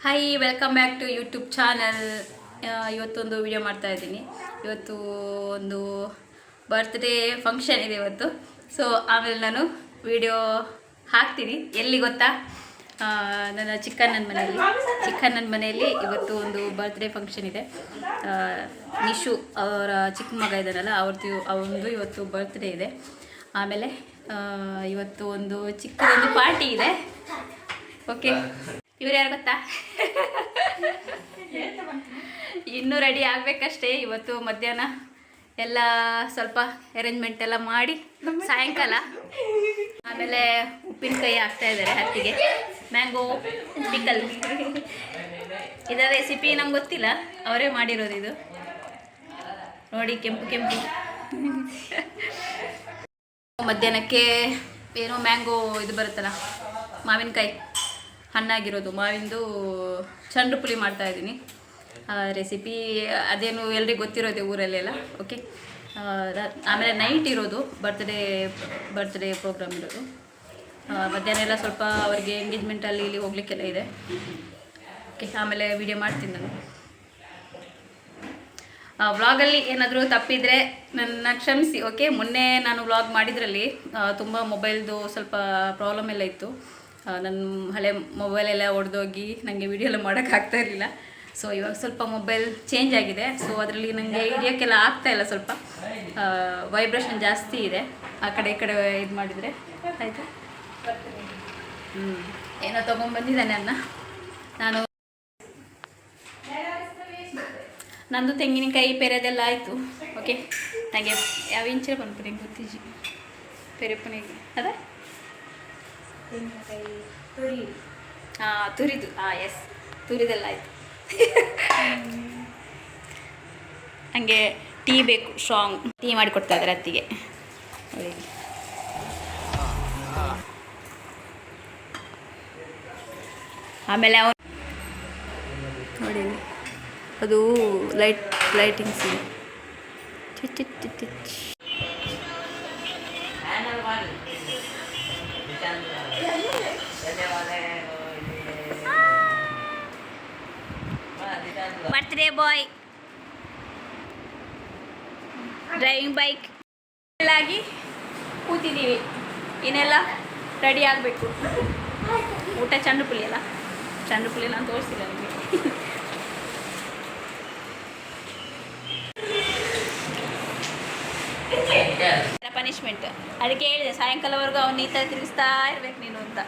Hi welcome back to YouTube channel. ಇವತ್ತೊಂದು video ಮಾಡ್ತಾ ಇದ್ದೀನಿ. ಇವತ್ತು ಒಂದು ಬರ್ತ್ಡೇ ಫಂಕ್ಷನ್ ಇದೆ ಇವತ್ತು. ಸೊ ಆಮೇಲೆ ನಾನು ವಿಡಿಯೋ ಹಾಕ್ತೀನಿ. ಎಲ್ಲಿ ಗೊತ್ತಾ, ನನ್ನ ಚಿಕ್ಕಣ್ಣನ ಮನೆಯಲ್ಲಿ ಇವತ್ತು ಒಂದು ಬರ್ತ್ಡೇ ಫಂಕ್ಷನ್ ಇದೆ. ನಿಶು ಅವರ ಚಿಕ್ಕ ಮಗ ಇದ್ದಾನಲ್ಲ, ಅವನದು ಇವತ್ತು ಬರ್ತ್ಡೇ ಇದೆ. ಆಮೇಲೆ ಇವತ್ತು ಒಂದು ಚಿಕ್ಕದೊಂದು ಪಾರ್ಟಿ ಇದೆ. ಓಕೆ, ಇವ್ರು ಯಾರು ಗೊತ್ತಾ? ಇನ್ನೂ ರೆಡಿ ಆಗಬೇಕಷ್ಟೇ. ಇವತ್ತು ಮಧ್ಯಾಹ್ನ ಎಲ್ಲ ಸ್ವಲ್ಪ ಅರೇಂಜ್ಮೆಂಟ್ ಎಲ್ಲ ಮಾಡಿ ಸಾಯಂಕಾಲ ಆಮೇಲೆ ಉಪ್ಪಿನಕಾಯಿ ಹಾಕ್ತಾ ಇದ್ದಾರೆ ಹತ್ತಿಗೆ. ಮ್ಯಾಂಗೋ ಪಿಕಲ್ ಇದರ ರೆಸಿಪಿ ನಮ್ಗೆ ಗೊತ್ತಿಲ್ಲ, ಅವರೇ ಮಾಡಿರೋದು. ಇದು ನೋಡಿ, ಕೆಂಪು ಕೆಂಪು. ಮಧ್ಯಾಹ್ನಕ್ಕೆ ಏನೋ ಮ್ಯಾಂಗೋ ಇದು ಬರುತ್ತಲ್ಲ, ಮಾವಿನಕಾಯಿ ಹಣ್ಣಾಗಿರೋದು, ಮಾವಿಂದು ಚಂಡು ಪುಳಿ ಮಾಡ್ತಾ ಇದ್ದೀನಿ. ರೆಸಿಪಿ ಅದೇನು ಎಲ್ರಿಗೂ ಗೊತ್ತಿರೋದೆ ಊರಲ್ಲೆಲ್ಲ. ಓಕೆ, ಆಮೇಲೆ ನೈಟ್ ಇರೋದು ಬರ್ತ್ಡೇ ಪ್ರೋಗ್ರಾಮ್ ಇರೋದು. ಮಧ್ಯಾಹ್ನ ಎಲ್ಲ ಸ್ವಲ್ಪ ಅವರಿಗೆ ಎಂಗೇಜ್ಮೆಂಟಲ್ಲಿ ಇಲ್ಲಿ ಹೋಗ್ಲಿಕ್ಕೆಲ್ಲ ಇದೆ. ಓಕೆ, ಆಮೇಲೆ ವಿಡಿಯೋ ಮಾಡ್ತೀನಿ ನಾನು. ವ್ಲಾಗಲ್ಲಿ ಏನಾದರೂ ತಪ್ಪಿದರೆ ನನ್ನ ಕ್ಷಮಿಸಿ. ಓಕೆ, ಮೊನ್ನೆ ನಾನು ವ್ಲಾಗ್ ಮಾಡಿದ್ರಲ್ಲಿ ತುಂಬ ಮೊಬೈಲ್ದು ಸ್ವಲ್ಪ ಪ್ರಾಬ್ಲಮ್ ಎಲ್ಲ ಇತ್ತು. ನನ್ನ ಹಳೆ ಮೊಬೈಲೆಲ್ಲ ಒಡೆದೋಗಿ ನನಗೆ ವಿಡಿಯೋ ಎಲ್ಲ ಮಾಡೋಕ್ಕಾಗ್ತಾ ಇರಲಿಲ್ಲ. ಸೊ ಇವಾಗ ಸ್ವಲ್ಪ ಮೊಬೈಲ್ ಚೇಂಜ್ ಆಗಿದೆ. ಸೊ ಅದರಲ್ಲಿ ನನಗೆ ಹಿಡಿಯೋಕ್ಕೆಲ್ಲ ಆಗ್ತಾಯಿಲ್ಲ, ಸ್ವಲ್ಪ ವೈಬ್ರೇಷನ್ ಜಾಸ್ತಿ ಇದೆ. ಆ ಕಡೆ ಈ ಕಡೆ ಇದು ಮಾಡಿದರೆ ಆಯಿತು. ಏನೋ ತೊಗೊಂಡ್ಬಂದಿದ್ದಾನೆ ಅನ್ನ. ನಂದು ತೆಂಗಿನಕಾಯಿ ಪೆರೆದೆಲ್ಲ ಆಯಿತು. ಓಕೆ, ನನಗೆ ಯಾವ ಇಂಚೆ ಬಂದ್ಬಿಟ್ಟು ಗೊತ್ತಿಜಿ ಪೆರೆಪ್ಪನಿಗೆ ಅದ ತುರಿದು. ಎಸ್, ತುರಿದೆಲ್ಲ ಆಯಿತು. ನನಗೆ ಟೀ ಬೇಕು, ಸ್ಟ್ರಾಂಗ್ ಟೀ ಮಾಡಿಕೊಡ್ತಾ ಇದ್ದಾರೆ ಅತ್ತಿಗೆ. ನೋಡಿ, ಆಮೇಲೆ ಅವನು ನೋಡಿ, ಅದು ಲೈಟಿಂಗ್ಸ್ ಇದೆ. ಬರ್ತ್ಡೇ ಬಾಯ್ ಡ್ರೈವಿಂಗ್ ಬೈಕ್ ಆಗಿ ಕೂತಿದ್ದೀವಿ. ಇನ್ನೆಲ್ಲ ರೆಡಿ ಆಗಬೇಕು. ಊಟ ಚಂಡು ಪುಳಿ ಅಲ್ಲ, ಚಂಡು ಪುಳಿ ನಾನು ತೋರಿಸಿಲ್ಲ ನಿಮಗೆ. ಪನಿಷ್ಮೆಂಟ್ ಅದಕ್ಕೆ ಹೇಳಿದೆ, ಸಾಯಂಕಾಲವರೆಗೂ ಅವನು ಈ ಥರ ತಿರುಗಿಸ್ತಾ ಇರ್ಬೇಕು ನೀನು ಅಂತ.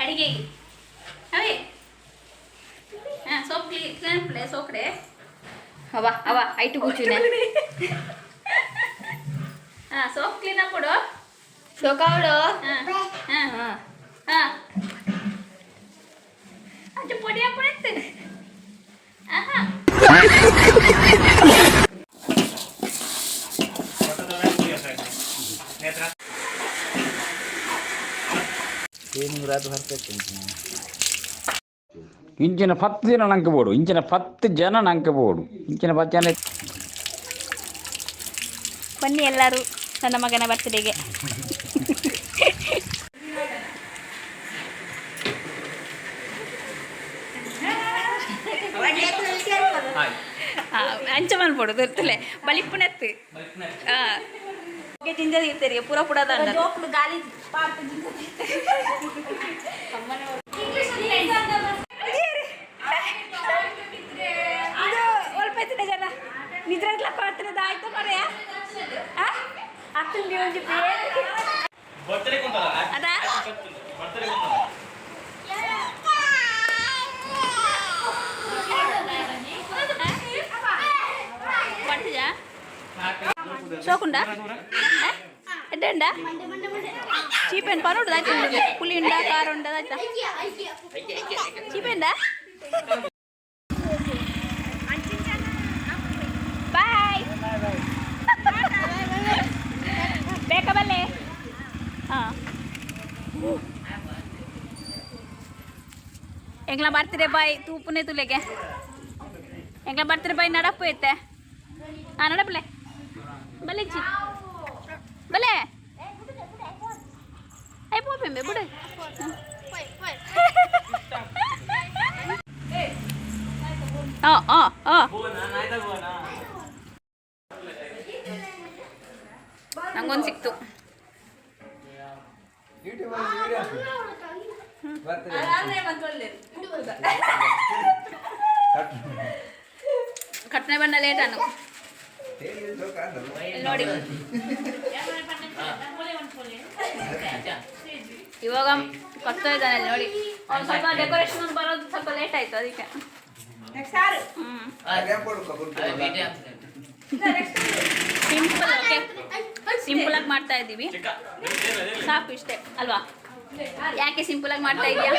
ಅಡಿಗೆ ಅವೇ ಸೋಕಡೆ ಅವ ಐಟು ಕೂರ್ಚುನೆ. ಸೋಪ್ ಕ್ಲೀನ್ ಕೊಡು, ಸೋಕಾಡು. ಅದು ಪೊಡಿ ಹಾಕೊಡುತ್ತೆ. ಇಂಚಿನ 10 ಜನ ನಂಗೆ ಬೋಡು, ಇಂಚಿನ 10 ಜನ ನಂಗೆ ಬೋಡು, ಇಂಚಿನ 10 ಜನ. ಬನ್ನಿ ಎಲ್ಲರೂ ನನ್ನ ಮಗನ ಬರ್ತ್ಡೇಗೆ. ಅಂಚ ಮಾಡ್ಬೋಡು ಗೊತ್ತಲೆ ಬಲಿಪ್ಪುನತ್ತು ತಿಂಜದ ಇರ್ತೀರಿ ಪೂರ ಪುಡದ ಗಾಲಿ ಸ್ವಲ್ಪ ಜನ ನಿದ್ರಲ್ಲ ಕೊಡ್ತಿರೋದು ಆಯ್ತು ಮರೆಯ ಅಕ್ಕಲ್ಲಿ ಒಂದು ಅದಾ సోకుండా ఎడ్డండా చీపెండ్ పని ఉంటుంది అయితే పులి ఉండా కారు ఉండదు అయితే చీపెండా బాయ్ ಎಂಗ್ಲ ಬರ್ತಿರೆ ಬಾಯ್ ತೂಪುನೆ ತುಲೆಗೆ ಎಂಗ್ಲ ಬರ್ತಿರೆ ಬಾಯ್ ನಡಪ್ಪು ಐತೆ ನಡಪ್ಲೆ ಬಲಿಚ್ಚಿ ಬಲೆ ಐ ಪೋಪೆಂಬೆ ಬಿಡು ನಂಗೊಂದು ಸಿಕ್ತು ಕಟ್ನೆ ಬಣ್ಣ ಲೇಟ್ ಅನ್ನು ನೋಡಿ ಇವಾಗ ಕೊಡ್ತಾ ಇದ್ದಾನೆ ನೋಡಿ ಅವ್ನು ಸ್ವಲ್ಪ ಡೆಕೋರೇಷನ್ ಬರೋದು ಸ್ವಲ್ಪ ಲೇಟ್ ಆಯ್ತು ಅದಕ್ಕೆ ಸಿಂಪಲ್ ಓಕೆ ಸಿಂಪಲ್ ಆಗಿ ಮಾಡ್ತಾ ಇದ್ದೀವಿ ಸಾಕು ಇಷ್ಟೇ ಅಲ್ವಾ ಯಾಕೆ ಸಿಂಪಲ್ ಆಗಿ ಮಾಡ್ತಾ ಇದೀಯಾ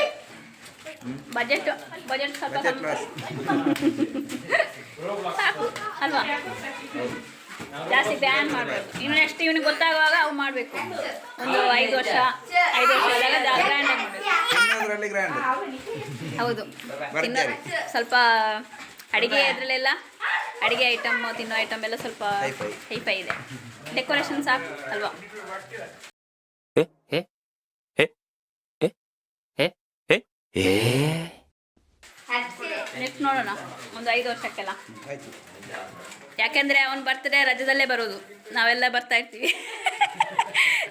ಬಜೆಟ್ ಸ್ವಲ್ಪ ಸಾಕು ಅಲ್ವಾ ಜಾಸ್ತಿ ಬ್ಯಾನ್ ಮಾಡಬೇಕು ಇನ್ನು ನೆಕ್ಸ್ಟ್ ಇವನಿಗೆ ಗೊತ್ತಾಗುವಾಗ ಅವು ಮಾಡಬೇಕು ಒಂದು 5 ವರ್ಷ ಆದಾಗ ಗ್ರ್ಯಾಂಡ್ ಮಾಡಬೇಕು ಹೌದು ಇನ್ನು ಸ್ವಲ್ಪ ಅಡಿಗೆ ಅದರಲ್ಲೆಲ್ಲ ಅಡಿಗೆ ಐಟಮ್ ತಿನ್ನೋ ಐಟಮ್ ಎಲ್ಲ ಸ್ವಲ್ಪ ಹೈಫೈ ಇದೆ ಡೆಕೋರೇಷನ್ ಸಾಕು ಅಲ್ವಾ ನೆಕ್ಸ್ಟ್ ನೋಡೋಣ ಒಂದು 5 ವರ್ಷಕ್ಕೆಲ್ಲ ಯಾಕೆಂದ್ರೆ ಅವನ ಬರ್ತ್ಡೇ ರಜದಲ್ಲೇ ಬರೋದು ನಾವೆಲ್ಲ ಬರ್ತಾ ಇರ್ತೀವಿ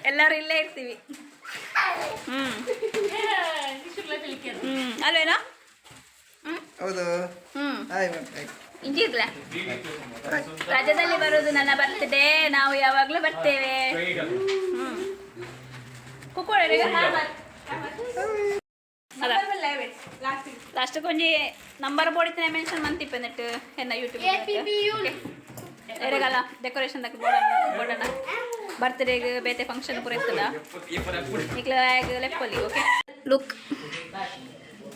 ಎಲ್ಲರೂ ಇಲ್ಲೇ ಇರ್ತೀವಿ ಅಲ್ವೇನೋ ಇಂಜಿರ್ಲ ರಜದಲ್ಲಿ ಬರೋದು ನನ್ನ ಬರ್ತ್ಡೇ ನಾವು ಯಾವಾಗಲೂ ಬರ್ತೇವೆ ಕುಕ್ಕೋಳಿಗೆ ಲಾಸ್ಟ್ ಕೊಂಚಿ ನಂಬರ್ ಬೋರ್ಡ್ ಮೆನ್ಷನ್ ಮಂತಿಪ್ಪೆ ನೆಟ್ ಎನ್ನ ಯೂಟ್ಯೂಬ್ ಎರೆಗಲ್ಲ ಡೆಕೋರೇಷನ್ ಬೋರ್ಡನ್ನ ಬರ್ತ್ಡೇಗೆ ಬೇತೆ ಫಂಕ್ಷನ್ ಪೂರೈಸ್ತದ ಇಕ್ಲಾಗ ಲೆಪ್ಪಲ್ಲಿ ಓಕೆ ಲುಕ್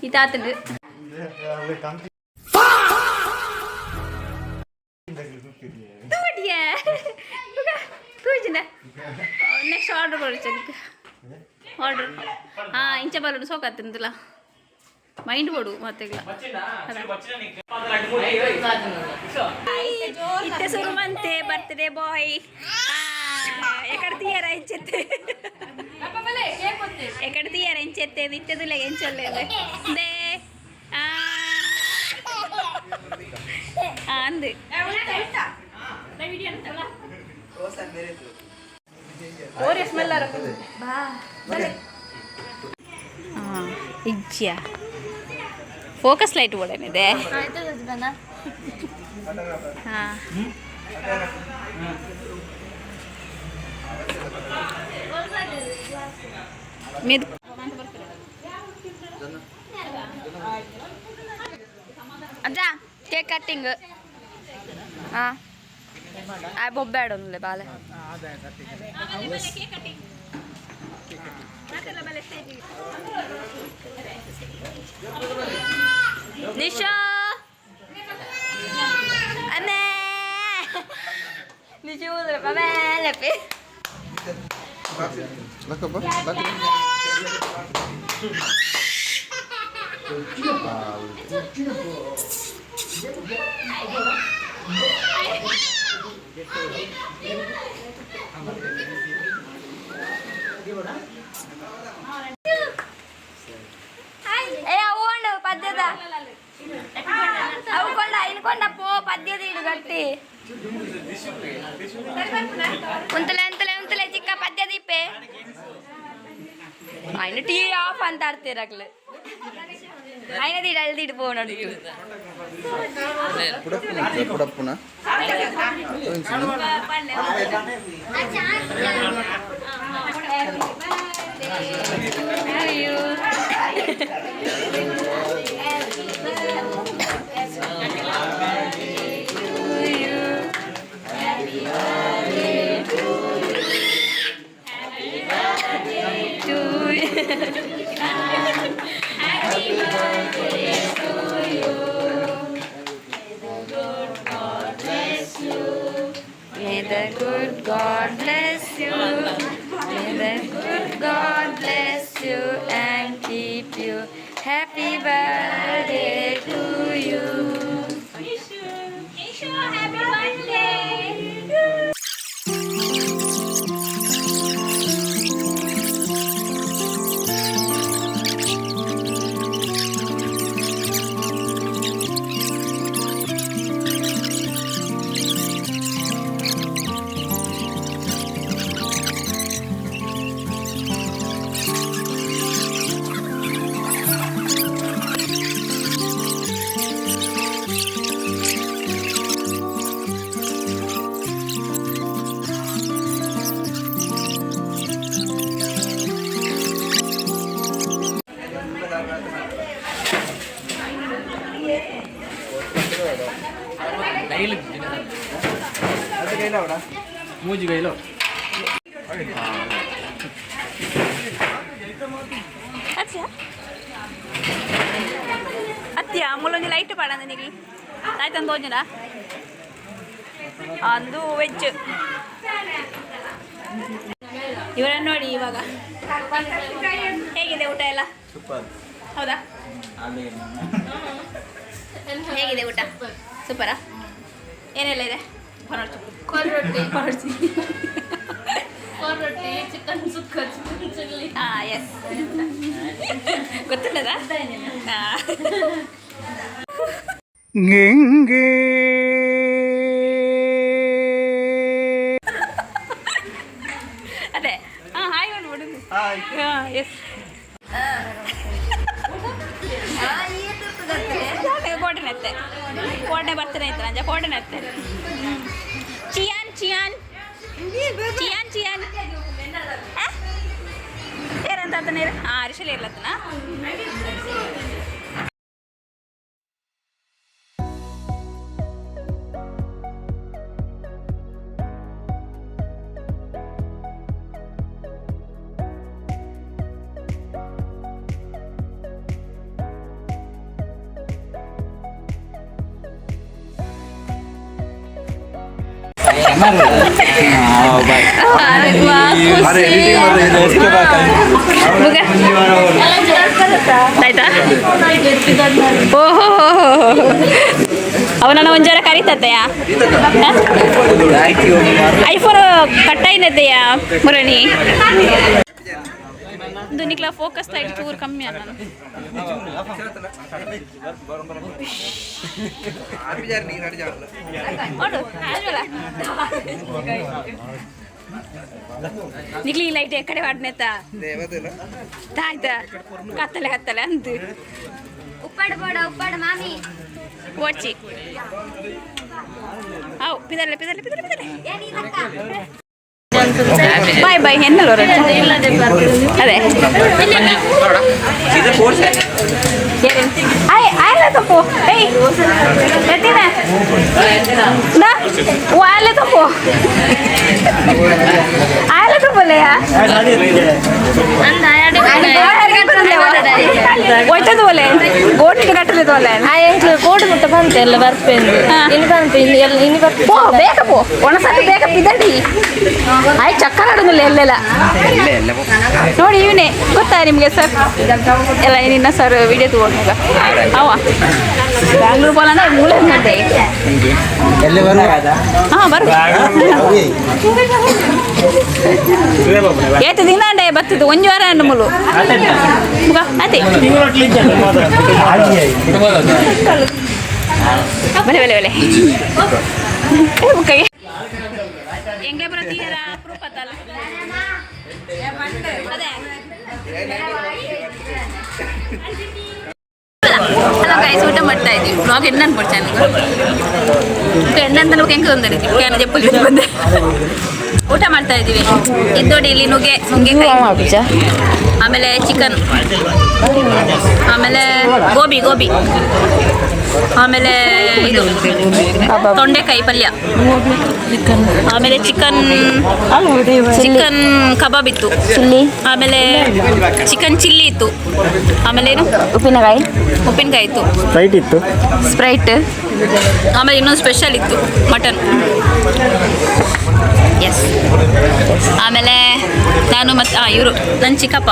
ಇದಾತಂದು ನೆಕ್ಸ್ಟ್ ಆರ್ಡರ್ ಕೊಡ್ಚ ಆರ್ಡರ್ ಇಂಚ ಬರೋದು ಸೋಕಾತಿಂದಿಲ್ಲ ಮೈಂಡ್ ಬೋಡು ಮತ್ತೆ ಇತ್ತೆ ಸುರುಮಂತೆ ಬರ್ತ್ಡೇ ಬಾಯ್ ಎಕಡೆ తీయరా ఎంచెత్తే ఎక్కడ తీయరా ఎంచెత్తే ఇత్తదులే ఎంచొల్లేలే దే అంది ఓరే స్మెల్ అరకు బా ఇజ్జా ಫೋಕಸ್ ಲೈಟ್ ಓಡೇನಿದೆ ಮಿದ್ ಅಜ್ಜ ಕೇಕ್ ಕಟ್ಟಿಂಗ್ ಆ ಬೊಬ್ಬೇಡೋನ್ಲೆ ಬಾಲೆ ನಿಶಾ ಅಮ್ಮೆ ನಿಶು ಲೆಪ್ಪಿ పద్యత అవుకొండ అయినకొండ పో పద్యత ఇడు గట్టి ఉంతలే ಚಿಕ್ಕ ಪದ್ಯ ದೀಪೆ ఆయన టీ ఆఫ్ ಅಂತ ಆಡ್ತಿರಕ್ಲೆ ఆయన ದಿ ಅಲ್ದಿಡ್ ಪೋ ನೋಡಿ ಪುಡಪ್ಪುನ May the good God bless you. May the good God bless you and keep you. Happy birthday to you. Ishu happy birthday. ಮೂಜಿ ಗೈಲೋ ಅತ್ಯ ಮುಲ್ಲೊಂದು ಲೈಟ್ ಪಾಡ ನಿನಗೆ ಆಯ್ತಂತ ತೋಜನ ಅಂದು ವೆಜ್. ಇವರನ್ನು ನೋಡಿ ಇವಾಗ ಹೇಗಿದೆ ಊಟ ಎಲ್ಲ? ಹೌದಾ? ಹೇಗಿದೆ ಊಟ? ಸೂಪರಾ? ಏನೆಲ್ಲ ಇದೆ? ಎಸ್ ಗೊತ್ತಿಲ್ಲದ ಅದೇ ಹಾಯ್ ಮಾಡ್ಬಿಡು. ಎಸ್ ಕೋಟೆನತ್ತೆ ಕೋಟೆ ಬರ್ತಾನೆ ಇತ್ತು ನಂಜ ಕೋಟೆನತ್ತೆ ಚಿಯಾನ್ ಚಿಯಾನ್ ಚಿಯಾನ್ ಚಿಯಾನ್ ಏನಂತ ನೀರು ಅರಿಶಿಲೆ ಇರ್ಲತ್ತನ. ಆಯ್ತಾ? ಓಹೋ ಅವನನ್ನ ಒಂಜಾರ ಕರೀತತ್ತೆಯ ಐಫೋನ್ ಕಟ್ಟಾಯಿನತ್ತೆಯ ಮುರಣಿ ದುನಿಕ್ಲ ಫೋಕಸ್ ಆಯ್ತು ಚೂರು ಕಮ್ಮಿ ಅನ್ನ ನಿಕ್ಲಿ ಲೈಟ್ ಎಕ್ಕಡೆ ವಾಡ್ನೇತ ಆಯ್ತಾ ಕತ್ತಲೆ ಕತ್ತಲೆ ಅಂತ ಉಪ್ಪಾಡು ಬೋಡ ಉಪ್ಪಾಡು ಮಾಮಿ ಓಚಿ ಅವು ಪಿದರ್ಲೆ ಪಿದರ್ಲೆ ಪಿದರ್ಲೆ ಪಿದರ್ಲೆ ಬಾಯ್ ಬಾಯ್ ಹೆಣ್ಣಲ್ಲ ಅದೇ ಆಯ್ ಆಯ್ಲ ತಪ್ಪು ಏಯ್ ಎತ್ತಿನ ಆಯ್ಲ ತಪ್ಪು ಆಯ್ಲ ತಪ್ಪುಲೆಯಾ ಒಯ್ತದ ಒಲೆ ಗೋಟಿಗೆ ಕಟ್ಟಲಿದ ಒಲೆ ಕೋಡು ಮುಟ್ಟ ಬಂತೆ ಎಲ್ಲ ಬರ್ಪೇನು ಇಲ್ಲಿ ಬಂತು ಇಲ್ಲಿ ಇನ್ನು ಬರ್ತು ಪೋ ಬೇಗ ಪೋ ಒಣಸಟ್ಟು ಬೇಗ ಪಿದಡಿ ಆಯ್ ಚಕ್ಕರ್ ಆಡೋದಿಲ್ಲ ಎಲ್ಲೆಲ್ಲ ನೋಡಿ ಇವನೇ ಗೊತ್ತಾ ನಿಮಗೆ ಸರ್ ಎಲ್ಲ ನಿನ್ನ ಸರ್ ವಿಡಿಯೋ ತಗೊಂಡಾಗ ಅವ ಬ್ಯಾಂಗ್ಳೂರ್ ಬೋಲ ಅಂದ್ರೆ ಮೂಳೆ ಮುದ್ದೆ ಹಾಂ ಬರು ಏತು ದಿನ ಅಂಡೆ ಬತ್ತಿದ್ದು ಒಂದು ವಾರ ಹಣ್ಣು ಮುಲು ಅದೇ ಬಲೆ ಬಲೆ ಬಲೆ ಕೈ ಹೆಂಗೆ ಬರತ್ತೀಯಲ್ಲ ಅಪ್ರೂಪ ಅತ್ತಲ್ಲ ಅದೇ ಹಲೋ ಗೈಸ್ ಊಟ ಮಾಡ್ತಾ ಇದ್ದೀವಿ ಬ್ಲಾಗ್ ಎಣ್ಣ ಅನ್ಬಿಡ್ತಾನೆ ಎಣ್ಣ ಅಂತ ನಮಗೆ ಹೆಂಗೆ ತೊಂದರೆ ಕ್ಯಾನ ಜಪ್ಪಲ್ಲಿ ಬಂದೆ ಊಟ ಮಾಡ್ತಾ ಇದ್ದೀವಿ ಇದ್ದೋಡಿ ಇಲ್ಲಿ ನುಗ್ಗೆಕಾಯಿ ಆಮೇಲೆ ಚಿಕನ್ ಆಮೇಲೆ ಗೋಬಿ ಗೋಬಿ ಆಮೇಲೆ ಇದು ತೊಂಡೆಕಾಯಿ ಪಲ್ಯ ಆಮೇಲೆ ಚಿಕನ್ ಕಬಾಬ್ ಇತ್ತು ಆಮೇಲೆ ಚಿಕನ್ ಚಿಲ್ಲಿ ಇತ್ತು ಆಮೇಲೆ ಏನು ಉಪ್ಪಿನಕಾಯಿ ಇತ್ತು ಸ್ಪ್ರೈಟ್ ಆಮೇಲೆ ಇನ್ನೊಂದು ಸ್ಪೆಷಲ್ ಇತ್ತು ಮಟನ್ ಎಸ್ ಆಮೇಲೆ ನಾನು ಮತ್ತು ಇವರು ನನ್ನ ಚಿಕ್ಕಪ್ಪ.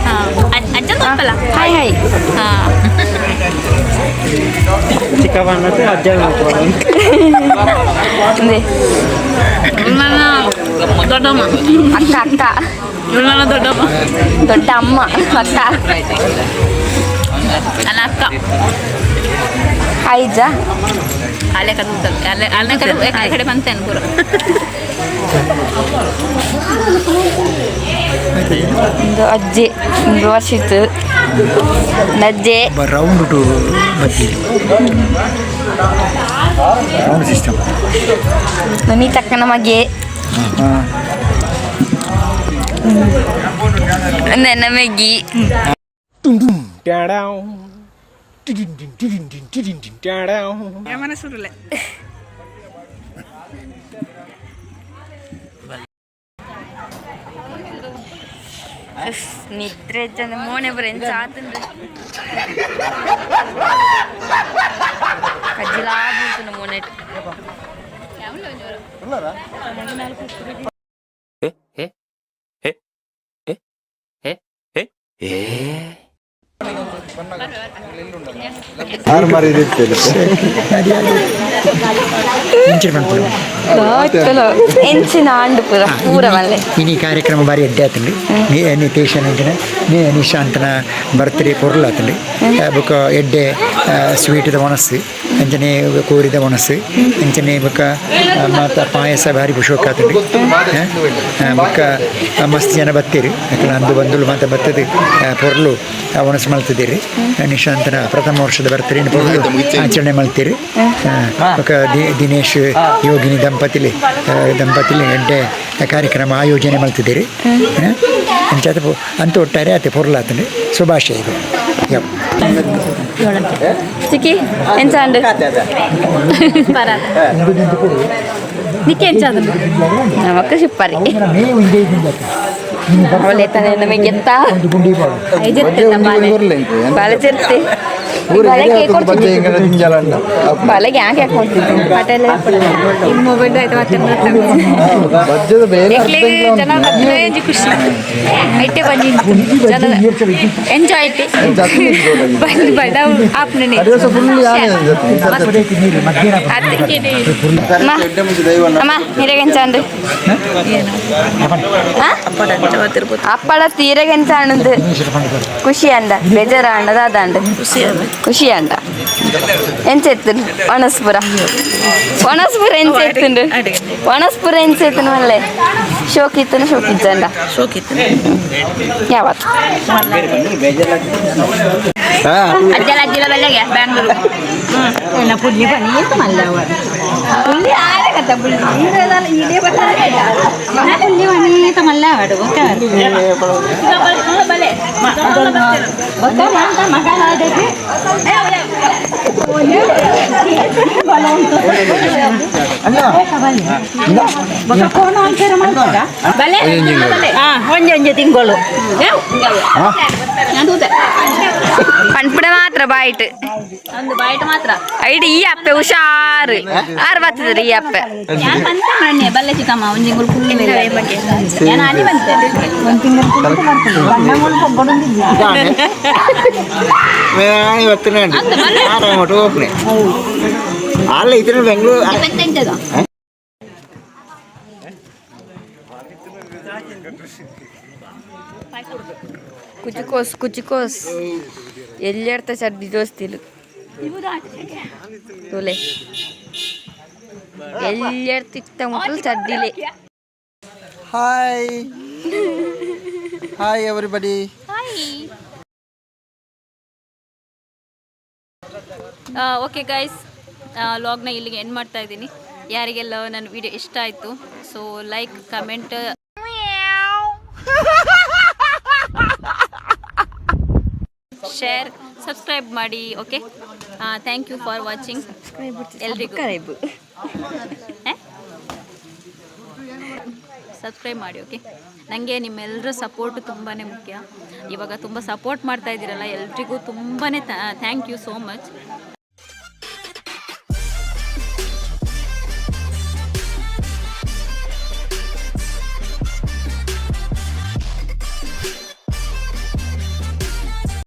ಹಾಂ ಅಜ್ಜ ತಪ್ಪಲ್ಲ. Hi hi. ಹಾಂ ಚಿಕ್ಕಪ್ಪ ಅನ್ನೋದು ಅಜ್ಜ ನನ್ನ ದೊಡ್ಡಮ್ಮ. ಅಕ್ಕ ಅಕ್ಕ. ಇವಳು ನನ್ನ ದೊಡ್ಡಮ್ಮ. ದೊಡ್ಡ ಅಮ್ಮ ಅಕ್ಕ. ನನ್ನ ಅಕ್ಕ. ಹಾಯ್ ಅಜ್ಜ. ಅಲ್ಲೇ ಕಡೆ ಅಲ್ಲೇ ಕಡೆ ಬಂತೇನೆ ಪೂರ. ಒಂದು ಅಜ್ಜಿ ಒಂದು ವರ್ಷಿತ್ತು ನಜ್ಜೆ ರೌಂಡ್ ಟು ಬಜ್ಜಿ ರೌಂಡ್ ಸಿಸ್ಟಮ್ ನನಿ ತಕ್ಕನ ಮಗೆ ನನ್ನ ಮೆಗ್ಗಿ ನಿದ್ರೆ ಜನ ಮೋನೆ ಬರೆಂಚ ಆತಂದ್ರೆ ಕಜ್ಜಿಲಾಗ್ಬಿಡ್ತು ಮೋನೆ ಎಂಚಿನ ಆಂಡು ಪೂರ ಪೂರ ಮಲ್ಲೆ ಇನಿ ಕಾರ್ಯಕ್ರಮ ಬಾರಿ ಎಡ್ಡೆ ಆತಂಡಿ ನಿತೇಶನ್ ಅಂಚನೆ ನಿಶಾಂತನ ಬರ್ತ್ಡೇ ಪೊರ್ಲು ಆತಂಡಿ ಬೊಕ ಎಡ್ಡೆ ಸ್ವೀಟ್ದ ಒಣಸ್ಸು ಅಂಚನೆ ಕೋರಿದ ಒಣಸ್ಸು ಅಂಚನೆ ಬೊಕ ಮಾತ ಪಾಯಸ ಬಾರಿ ಖುಷಿ ಆತಂಡಿ ಬೊಕ ಮಸ್ತ್ ಜನ ಬತ್ತೀರಿ ಯಾಕಂದ್ರೆ ಅಂದು ಬಂದುಲು ಮಾತ ಬತ್ತದ ಪೊರ್ಲು ಒಣಸು ಮಲ್ತಿದ್ದೀರಿ ನಿಶಾಂತನ ಪ್ರಥಮ ವರ್ಷದ ಬರ್ತ್ಡೇ ಪೊರ್ಲು ಆಚರಣೆ ಮಲ್ತೀರಿ ಬೊಕ ದಿನೇಶ್ ಯೋಗಿನಿ ದಂಪತಿಲಿ ಎಡ್ಡೆ ಕಾರ್ಯಕ್ರಮ ಆಯೋಜನೆ ಮಾಡ್ತಿದ್ದೀರಿ ಅಂಚೆ ಅಂತ ಒಟ್ಟಾರೆ ಆತ ಪೊರ್ಲಾತಂడి ಶುಭಾಶಯಗಳು ಚಿಕ್ಕಿ ಎಂಚಾಂಡು ನಿಕ್ಕೆ ಎಂಚಾಂಡು ನಮಕ್ಕ ಶಿಪ್ಪರಿ ಅವಳೆ ತಾನೆ ನಮಗೆ ಎತ್ತ ಬಾಳೆ ಚೆರ್ತಿ ಬಾಳೆಗೆ ಯಾಕೆ ಹಾಕೊಂತಿದ್ವಿ ಪಟೇಲೆ ಮೊಬೈಲ್ ಆಯ್ತು ಮತ್ತೆ ಖುಷಿ ಐಟೆ ಬಂದಿ ಜನ ಎಂಜಾಯ್ ಐತಿ ಬಂದು ಬಡ ಆಪ್ನೆ ಅಮ್ಮ ಹಿರೇಗಂಚಾಂಡು ಅಪ್ಪಡ ತೀರೆಗಂಚಾಂಡು ಖುಷಿ ಅಂಡ ಬೇಜಾರ ಅಂಡದ ಅದಂಡು ಖುಷಿ ಅಂಡ ಎಂಚೆತ್ತುಂಡು ಒಣಸ್ಪುರ ಎಂಚೆತ್ತುಂಡು ಒಣಸ್ಪುರ ಎಂಚೆತ್ತುಂಡು ಮಲ್ಲೆ ಶೋಕಿತ್ತಂಡ ಯಾವತ್ತು ಅಜ್ಜಲ ಅಜ್ಜಿಲ ಬೆಳಗ್ಗೆ ಬ್ಯಾಂಗ್ಳೂರು ಪುಣ್ಯ ಬನ್ನಿ ಎಂತ ಮಲ್ಲ ಪುಣ್ಯ ಆರಗತ್ತ ಪುಣ್ಯ ಇದೇ ಪುಣ್ಯ ಬನ್ನಿ ಎಂತ ಮಲ್ಲ ಆಡು ಬಲೆ ಒಂಜೊಂಜು ತಿಂಗಳು ಪನ್ಪುಡೆ ಮಾತ್ರ ಬಾಯ್ಟ್ ಒಂದು ಬಾಯ್ಟ್ ಮಾತ್ರ ಐಟ್ ಈ ಅಪ್ಪೆ ಹುಷಾರು ಆರು ಬರ್ತದ್ರಿ ಈ ಅಪ್ಪೆ ಬಲ್ಲೆ ಚಿಕ್ಕಮ್ಮ ಒಂದು ತಿಂಗಳು ಫುಲ್ ನಾನು ಅಲ್ಲಿ ಬಂತೆ ಒಂದು ತಿಂಗಳು ಬೆಂಗಳೂರು ಕುಚಿಕೋಸ್ ಎಲ್ಲೆಡ್ತ ಚಡ್ಡಿ ಜೋಸ್ತಿಲು ತೋಲೆ ಎಲ್ಲೆಡ್ತಿತ್ತ ಮುಟ್ಲು ಚಡ್ಡಿಲೆ hi hi everybody okay guys ಲಾಗ್ನ ಇಲ್ಲಿಗೆ ಎಂಡ್ ಮಾಡ್ತಾ ಇದ್ದೀನಿ. ಯಾರಿಗೆಲ್ಲ ನನ್ನ ವಿಡಿಯೋ ಇಷ್ಟ ಆಯಿತು so like comment share subscribe ಮಾಡಿ. Okay thank you for watching ಎಲ್ರಿಗೂ ಸಬ್ಸ್ಕ್ರೈಬ್ ಮಾಡಿ. ಓಕೆ ನನಗೆ ನಿಮ್ಮೆಲ್ಲರ ಸಪೋರ್ಟು ತುಂಬಾ ಮುಖ್ಯ. ಇವಾಗ ತುಂಬ ಸಪೋರ್ಟ್ ಮಾಡ್ತಾ ಇದ್ದೀರಲ್ಲ ಎಲ್ರಿಗೂ ತುಂಬಾ ಥ್ಯಾಂಕ್ ಯು ಸೋ ಮಚ್.